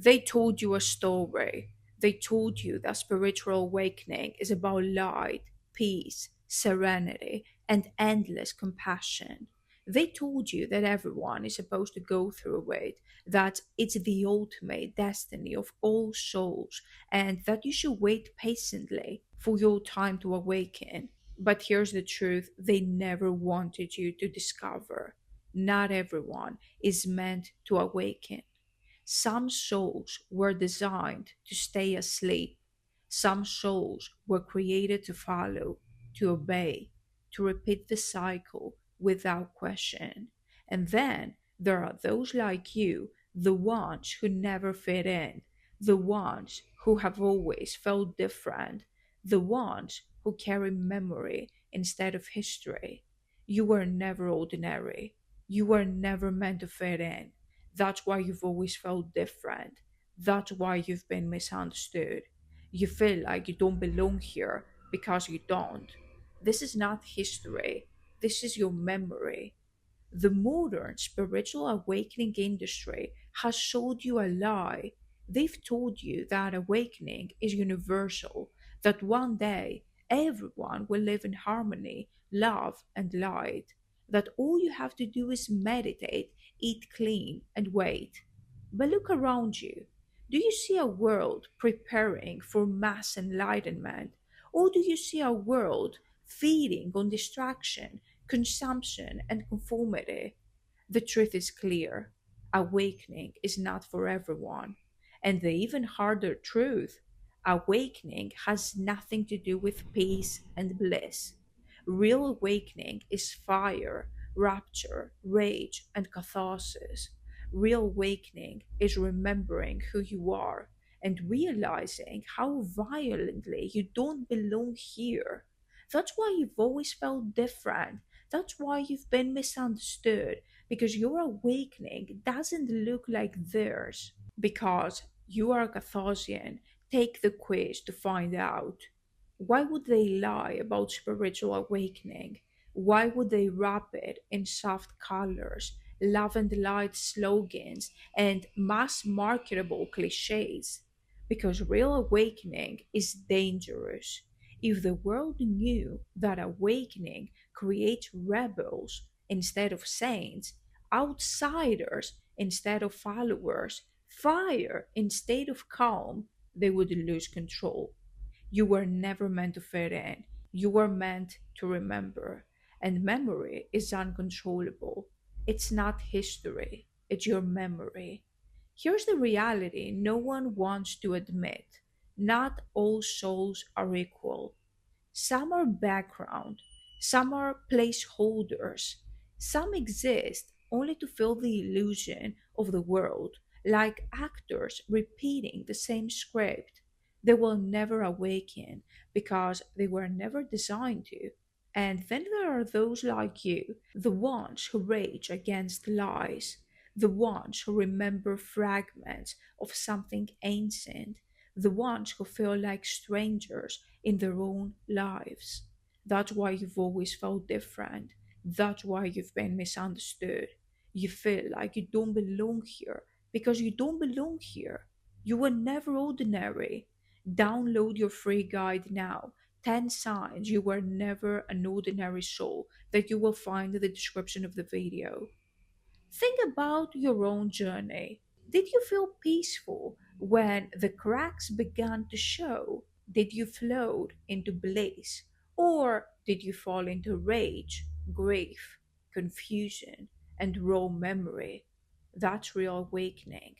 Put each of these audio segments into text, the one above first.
They told you a story. They told you that spiritual awakening is about light, peace, serenity, and endless compassion. They told you that everyone is supposed to go through it, that it's the ultimate destiny of all souls, and that you should wait patiently for your time to awaken. But here's the truth they never wanted you to discover. Not everyone is meant to awaken. Some souls were designed to stay asleep. Some souls were created to follow, to obey, to repeat the cycle without question. And then there are those like you, the ones who never fit in, the ones who have always felt different, the ones who carry memory instead of history. You were never ordinary. You were never meant to fit in. That's why you've always felt different. That's why you've been misunderstood. You feel like you don't belong here because you don't. This is not history. This is your memory. The modern spiritual awakening industry has sold you a lie. They've told you that awakening is universal, that one day everyone will live in harmony, love, and light, that all you have to do is meditate, eat clean, and wait. But look around you. Do you see a world preparing for mass enlightenment? Or do you see a world feeding on distraction, consumption, and conformity? The truth is clear. Awakening is not for everyone. And the even harder truth, awakening has nothing to do with peace and bliss. Real awakening is fire, rapture, rage, and catharsis. Real awakening is remembering who you are and realizing how violently you don't belong here. That's why you've always felt different. That's why you've been misunderstood, because your awakening doesn't look like theirs. Because you are a Carthaginian, take the quiz to find out. Why would they lie about spiritual awakening? Why would they wrap it in soft colors, love and light slogans, and mass marketable cliches? Because real awakening is dangerous. If the world knew that awakening creates rebels instead of saints, outsiders instead of followers, fire instead of calm, they would lose control. You were never meant to fit in. You were meant to remember. And memory is uncontrollable. It's not history, it's your memory. Here's the reality no one wants to admit: not all souls are equal. Some are background, some are placeholders, some exist only to fill the illusion of the world, like actors repeating the same script. They will never awaken because they were never designed to. And then there are those like you, the ones who rage against lies, the ones who remember fragments of something ancient, the ones who feel like strangers in their own lives. That's why you've always felt different. That's why you've been misunderstood. You feel like you don't belong here because you don't belong here. You were never ordinary. Download your free guide now: 10 signs you were never an ordinary soul, that you will find in the description of the video. Think about your own journey. Did you feel peaceful when the cracks began to show? Did you float into bliss? Or did you fall into rage, grief, confusion, and raw memory? That's real awakening.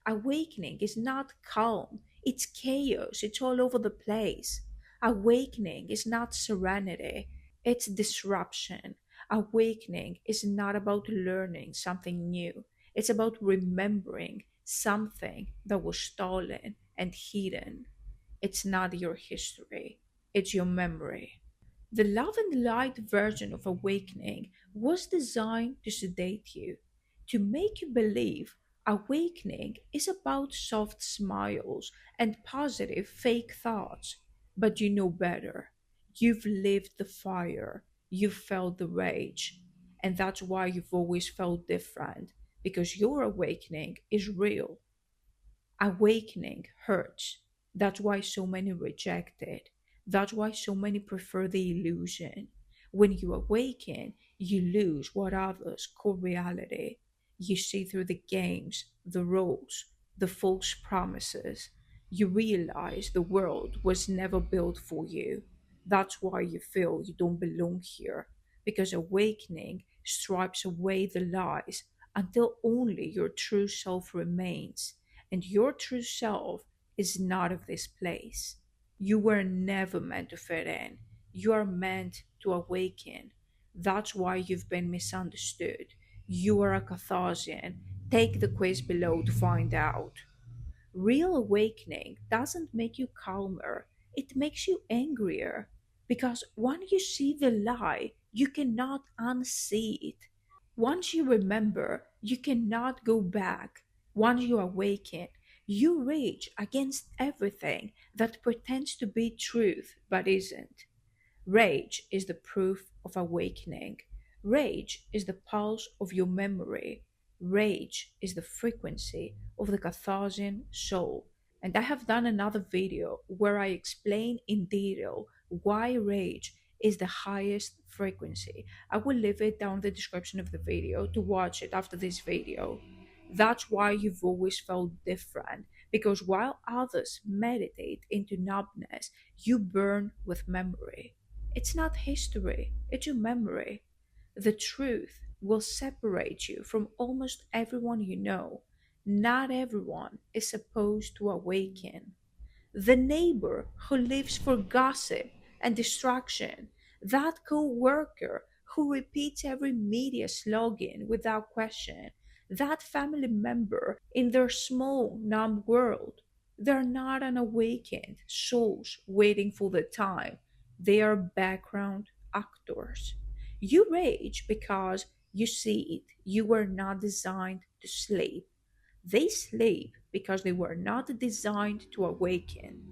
Awakening is not calm, it's chaos, it's all over the place. Awakening is not serenity, it's disruption. Awakening is not about learning something new, it's about remembering something that was stolen and hidden. It's not your history, it's your memory. The love and light version of awakening was designed to sedate you, to make you believe awakening is about soft smiles and positive fake thoughts. But you know better. You've lived the fire, you've felt the rage, and that's why you've always felt different, because your awakening is real. Awakening hurts. That's why so many reject it. That's why so many prefer the illusion. When you awaken, you lose what others call reality. You see through the games, the roles, the false promises. You realize the world was never built for you. That's why you feel you don't belong here. Because awakening stripes away the lies until only your true self remains, and your true self is not of this place. You were never meant to fit in. You are meant to awaken. That's why you've been misunderstood. You are a Carthasian. Take the quiz below to find out. Real awakening doesn't make you calmer, it makes you angrier. Because when you see the lie, you cannot unsee it. Once you remember, you cannot go back. Once you awaken, you rage against everything that pretends to be truth but isn't. Rage is the proof of awakening. Rage is the pulse of your memory. Rage is the frequency of the Carthasian soul. And I have done another video where I explain in detail why rage is the highest frequency. I will leave it down in the description of the video to watch it after this video. That's why you've always felt different, because while others meditate into numbness, you burn with memory. It's not history, it's your memory. The truth will separate you from almost everyone you know. Not everyone is supposed to awaken. The neighbor who lives for gossip and distraction, that co-worker who repeats every media slogan without question, that family member in their small, numb world. They're not unawakened souls waiting for the time. They are background actors. You rage because you see it. You were not designed to sleep. They sleep because they were not designed to awaken.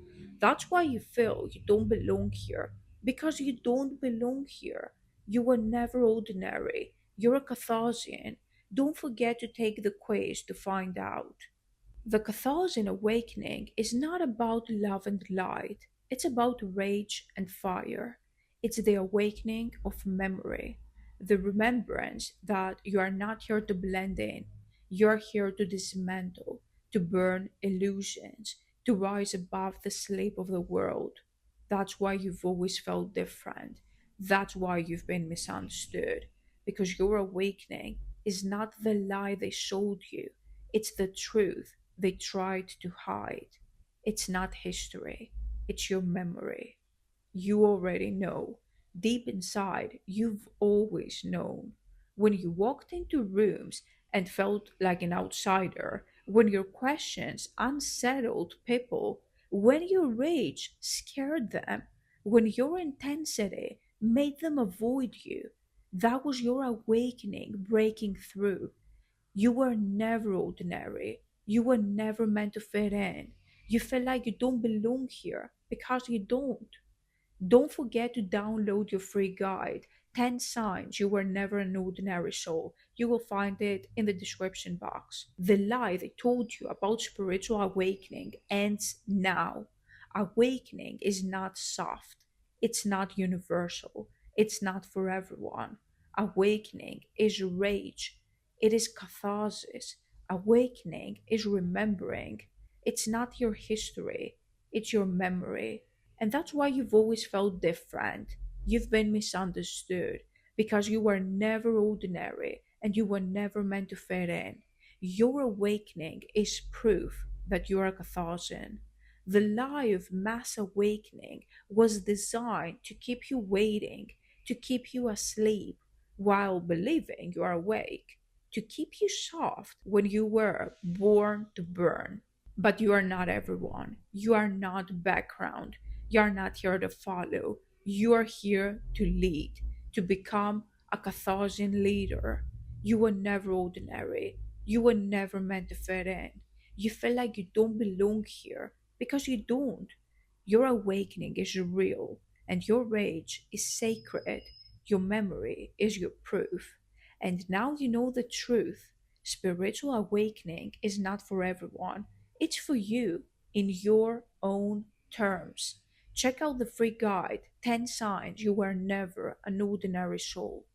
That's why you feel you don't belong here. Because you don't belong here. You were never ordinary. You're a Carthasian. Don't forget to take the quiz to find out. The Carthaginian awakening is not about love and light, it's about rage and fire. It's the awakening of memory, the remembrance that you are not here to blend in, you're here to dismantle, to burn illusions, to rise above the sleep of the world. That's why you've always felt different. That's why you've been misunderstood. Because your awakening is not the lie they sold you, it's the truth they tried to hide. It's not history, it's your memory. You already know. Deep inside, you've always known. When you walked into rooms and felt like an outsider, when your questions unsettled people, when your rage scared them, when your intensity made them avoid you, that was your awakening breaking through. You were never ordinary. You were never meant to fit in. You feel like you don't belong here because you don't. Don't forget to download your free guide, 10 Signs You Were Never an Ordinary Soul. You will find it in the description box. The lie they told you about spiritual awakening ends now. Awakening is not soft, it's not universal, it's not for everyone. Awakening is rage, it is catharsis. Awakening is remembering. It's not your history, it's your memory. And that's why you've always felt different. You've been misunderstood because you were never ordinary and you were never meant to fit in. Your awakening is proof that you are a Carthasian. The lie of mass awakening was designed to keep you waiting, to keep you asleep while believing you are awake, to keep you soft when you were born to burn. But you are not everyone. You are not background. You are not here to follow. You are here to lead, to become a Carthaginian leader. You were never ordinary. You were never meant to fit in. You feel like you don't belong here because you don't. Your awakening is real, and your rage is sacred. Your memory is your proof. And now you know the truth. Spiritual awakening is not for everyone. It's for you in your own terms. Check out the free guide 10 Signs You Were Never an Ordinary Soul.